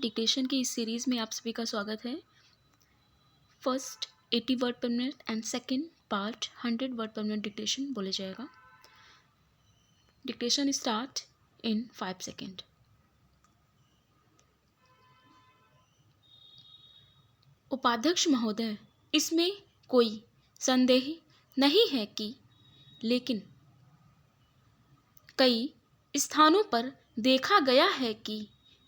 Dictation की इस series में आप सभी का स्वागत है। फर्स्ट 80 वर्ड पर minute and second part 100 word पर मिनट डिक्टेशन बोले जाएगा। Dictation start in 5 second. उपाध्यक्ष महोदय, इसमें कोई संदेह नहीं है कि लेकिन कई स्थानों पर देखा गया है कि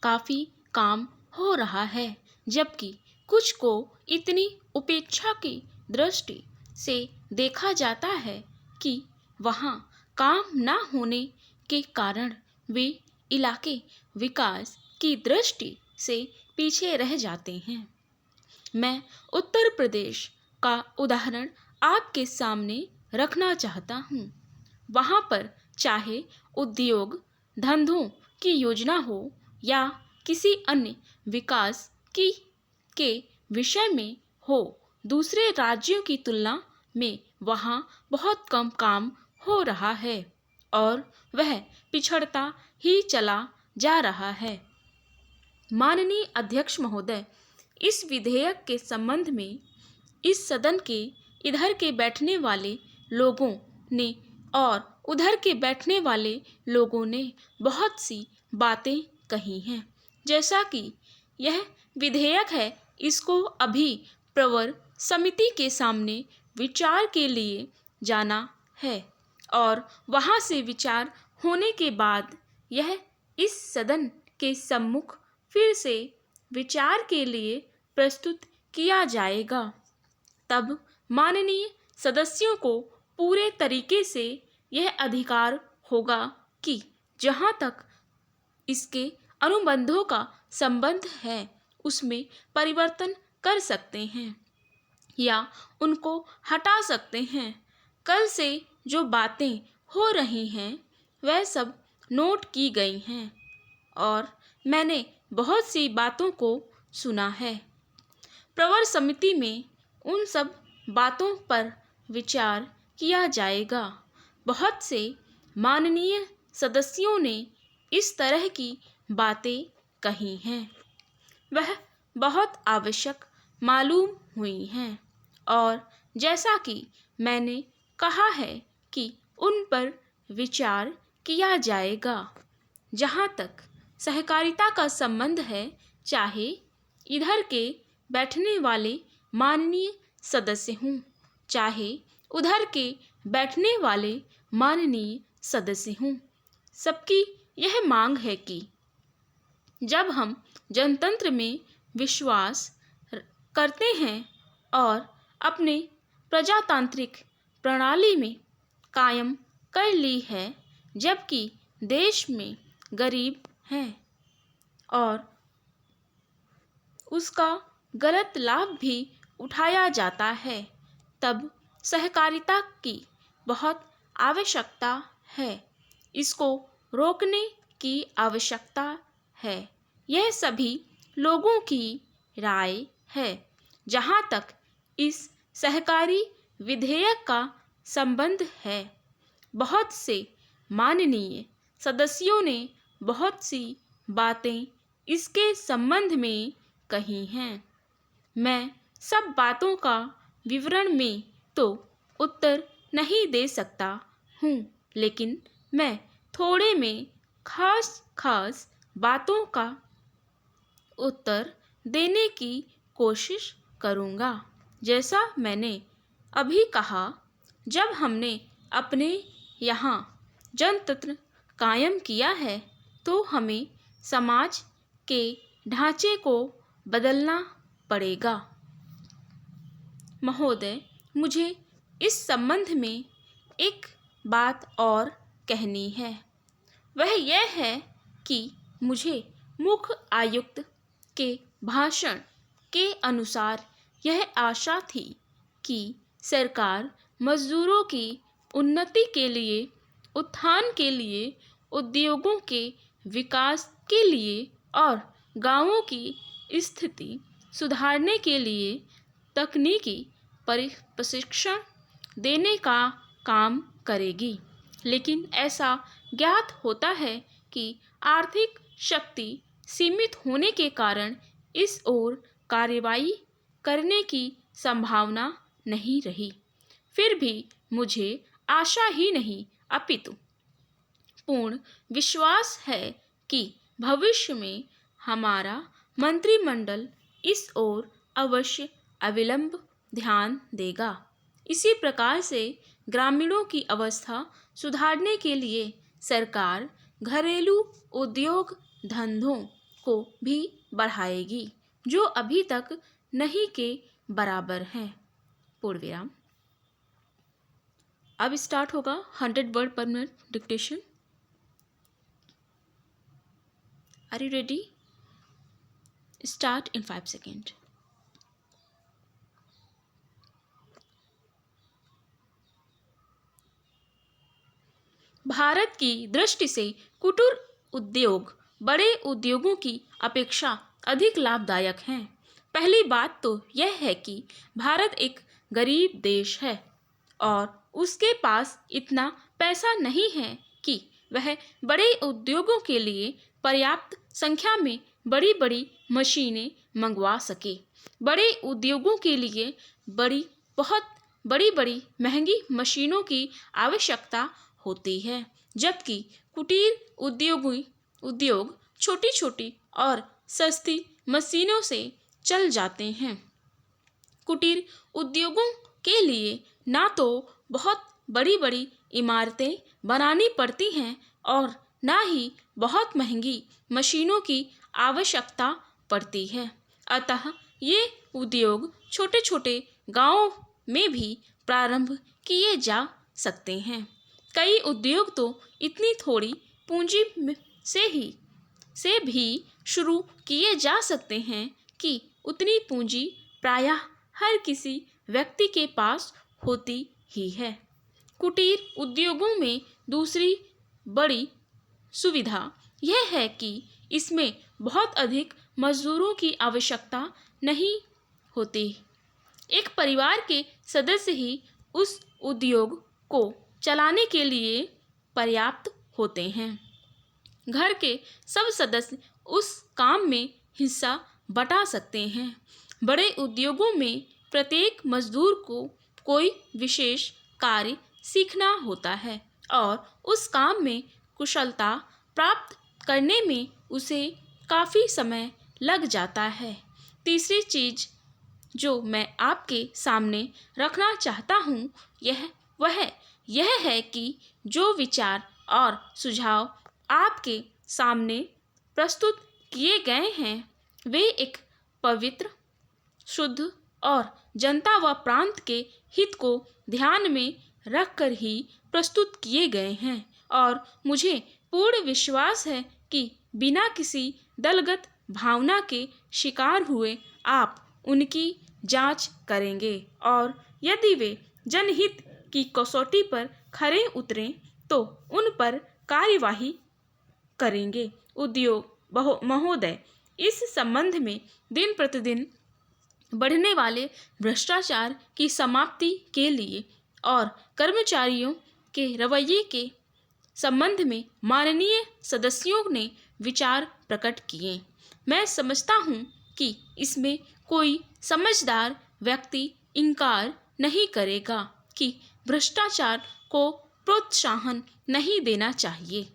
काफ़ी काम हो रहा है, जबकि कुछ को इतनी उपेक्षा की दृष्टि से देखा जाता है कि वहाँ काम न होने के कारण वे इलाके विकास की दृष्टि से पीछे रह जाते हैं। मैं उत्तर प्रदेश का उदाहरण आपके सामने रखना चाहता हूँ। वहाँ पर चाहे उद्योग धंधों की योजना हो या किसी अन्य विकास के विषय में हो, दूसरे राज्यों की तुलना में वहाँ बहुत कम काम हो रहा है और वह पिछड़ता ही चला जा रहा है। माननीय अध्यक्ष महोदय, इस विधेयक के संबंध में इस सदन के इधर के बैठने वाले लोगों ने और उधर के बैठने वाले लोगों ने बहुत सी बातें कही हैं। जैसा कि यह विधेयक है, इसको अभी प्रवर समिति के सामने विचार के लिए जाना है और वहां से विचार होने के बाद यह इस सदन के सम्मुख फिर से विचार के लिए प्रस्तुत किया जाएगा। तब माननीय सदस्यों को पूरे तरीके से यह अधिकार होगा कि जहाँ तक इसके अनुबंधों का संबंध है उसमें परिवर्तन कर सकते हैं या उनको हटा सकते हैं। कल से जो बातें हो रही हैं वह सब नोट की गई हैं और मैंने बहुत सी बातों को सुना है। प्रवर समिति में उन सब बातों पर विचार किया जाएगा। बहुत से माननीय सदस्यों ने इस तरह की बातें कही हैं, वह बहुत आवश्यक मालूम हुई हैं और जैसा कि मैंने कहा है कि उन पर विचार किया जाएगा। जहाँ तक सहकारिता का संबंध है, चाहे इधर के बैठने वाले माननीय सदस्य हों, चाहे उधर के बैठने वाले माननीय सदस्य हों, सबकी यह मांग है कि जब हम जनतंत्र में विश्वास करते हैं और अपने प्रजातांत्रिक प्रणाली में कायम कर ली है, जबकि देश में गरीब हैं और उसका गलत लाभ भी उठाया जाता है, तब सहकारिता की बहुत आवश्यकता है। इसको रोकने की आवश्यकता है। यह सभी लोगों की राय है। जहाँ तक इस सहकारी विधेयक का संबंध है, बहुत से माननीय सदस्यों ने बहुत सी बातें इसके संबंध में कही हैं। मैं सब बातों का विवरण में तो उत्तर नहीं दे सकता हूँ, लेकिन मैं थोड़े में खास बातों का उत्तर देने की कोशिश करूँगा। जैसा मैंने अभी कहा, जब हमने अपने यहाँ जनतंत्र कायम किया है तो हमें समाज के ढांचे को बदलना पड़ेगा। महोदय, मुझे इस संबंध में एक बात और कहनी है। वह यह है कि मुझे मुख्य आयुक्त के भाषण के अनुसार यह आशा थी कि सरकार मजदूरों की उन्नति के लिए, उत्थान के लिए, उद्योगों के विकास के लिए और गांवों की स्थिति सुधारने के लिए तकनीकी प्रशिक्षण देने का काम करेगी। लेकिन ऐसा ज्ञात होता है कि आर्थिक शक्ति सीमित होने के कारण इस ओर कार्रवाई करने की संभावना नहीं रही। फिर भी मुझे आशा ही नहीं अपितु पूर्ण विश्वास है कि भविष्य में हमारा मंत्रिमंडल इस ओर अवश्य अविलंब ध्यान देगा। इसी प्रकार से ग्रामीणों की अवस्था सुधारने के लिए सरकार घरेलू उद्योग धंधों को भी बढ़ाएगी जो अभी तक नहीं के बराबर हैं। पूर्ण विराम। अब स्टार्ट होगा 100 वर्ड पर minute dictation. Are you ready? Start in 5 seconds. Bharat की दृष्टि से कुटीर उद्योग बड़े उद्योगों की अपेक्षा अधिक लाभदायक हैं। पहली बात तो यह है कि भारत एक गरीब देश है और उसके पास इतना पैसा नहीं है कि वह बड़े उद्योगों के लिए पर्याप्त संख्या में बड़ी बड़ी मशीनें मंगवा सके। बड़े उद्योगों के लिए बहुत बड़ी महंगी मशीनों की आवश्यकता होती है, जबकि कुटीर उद्योग छोटी छोटी और सस्ती मशीनों से चल जाते हैं। कुटीर उद्योगों के लिए ना तो बहुत बड़ी बड़ी इमारतें बनानी पड़ती हैं और ना ही बहुत महंगी मशीनों की आवश्यकता पड़ती है। अतः ये उद्योग छोटे छोटे गांवों में भी प्रारंभ किए जा सकते हैं। कई उद्योग तो इतनी थोड़ी पूंजी से भी शुरू किए जा सकते हैं कि उतनी पूंजी प्रायः हर किसी व्यक्ति के पास होती ही है। कुटीर उद्योगों में दूसरी बड़ी सुविधा यह है कि इसमें बहुत अधिक मजदूरों की आवश्यकता नहीं होती। एक परिवार के सदस्य ही उस उद्योग को चलाने के लिए पर्याप्त होते हैं। घर के सब सदस्य उस काम में हिस्सा बटा सकते हैं। बड़े उद्योगों में प्रत्येक मजदूर को कोई विशेष कार्य सीखना होता है और उस काम में कुशलता प्राप्त करने में उसे काफ़ी समय लग जाता है। तीसरी चीज़ जो मैं आपके सामने रखना चाहता हूँ वह यह है कि जो विचार और सुझाव आपके सामने प्रस्तुत किए गए हैं वे एक पवित्र, शुद्ध और जनता व प्रांत के हित को ध्यान में रखकर ही प्रस्तुत किए गए हैं और मुझे पूर्ण विश्वास है कि बिना किसी दलगत भावना के शिकार हुए आप उनकी जांच करेंगे और यदि वे जनहित की कसौटी पर खरे उतरें तो उन पर कार्यवाही करेंगे। उद्योग महोदय, इस संबंध में दिन प्रतिदिन बढ़ने वाले भ्रष्टाचार की समाप्ति के लिए और कर्मचारियों के रवैये के संबंध में माननीय सदस्यों ने विचार प्रकट किए। मैं समझता हूँ कि इसमें कोई समझदार व्यक्ति इनकार नहीं करेगा कि भ्रष्टाचार को प्रोत्साहन नहीं देना चाहिए।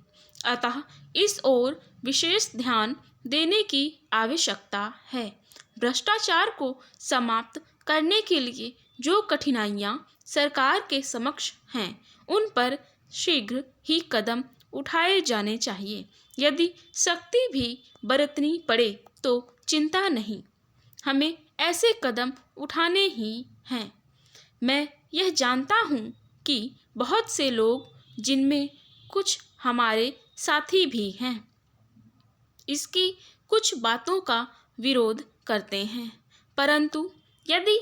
अतः इस ओर विशेष ध्यान देने की आवश्यकता है। भ्रष्टाचार को समाप्त करने के लिए जो कठिनाइयाँ सरकार के समक्ष हैं उन पर शीघ्र ही कदम उठाए जाने चाहिए। यदि सख्ती भी बरतनी पड़े तो चिंता नहीं, हमें ऐसे कदम उठाने ही हैं। मैं यह जानता हूँ कि बहुत से लोग, जिनमें कुछ हमारे साथी भी हैं, इसकी कुछ बातों का विरोध करते हैं, परंतु यदि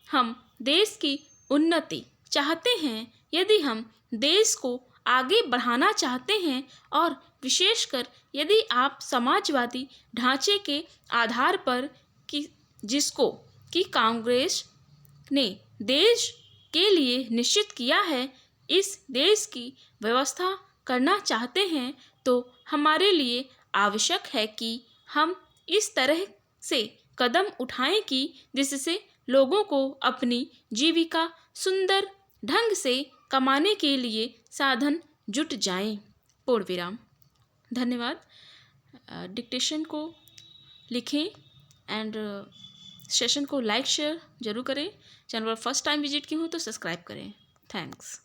हम देश की उन्नति चाहते हैं, यदि हम देश को आगे बढ़ाना चाहते हैं और विशेषकर यदि आप समाजवादी ढांचे के आधार पर कि कांग्रेस ने देश के लिए निश्चित किया है, इस देश की व्यवस्था करना चाहते हैं, तो हमारे लिए आवश्यक है कि हम इस तरह से कदम उठाएं कि जिससे लोगों को अपनी जीविका सुंदर ढंग से कमाने के लिए साधन जुट जाएं। पूर्ण विराम। धन्यवाद। डिक्टेशन को लिखें एंड सेशन को लाइक शेयर जरूर करें। चैनल पर फर्स्ट टाइम विजिट की हूँ तो सब्सक्राइब करें। थैंक्स।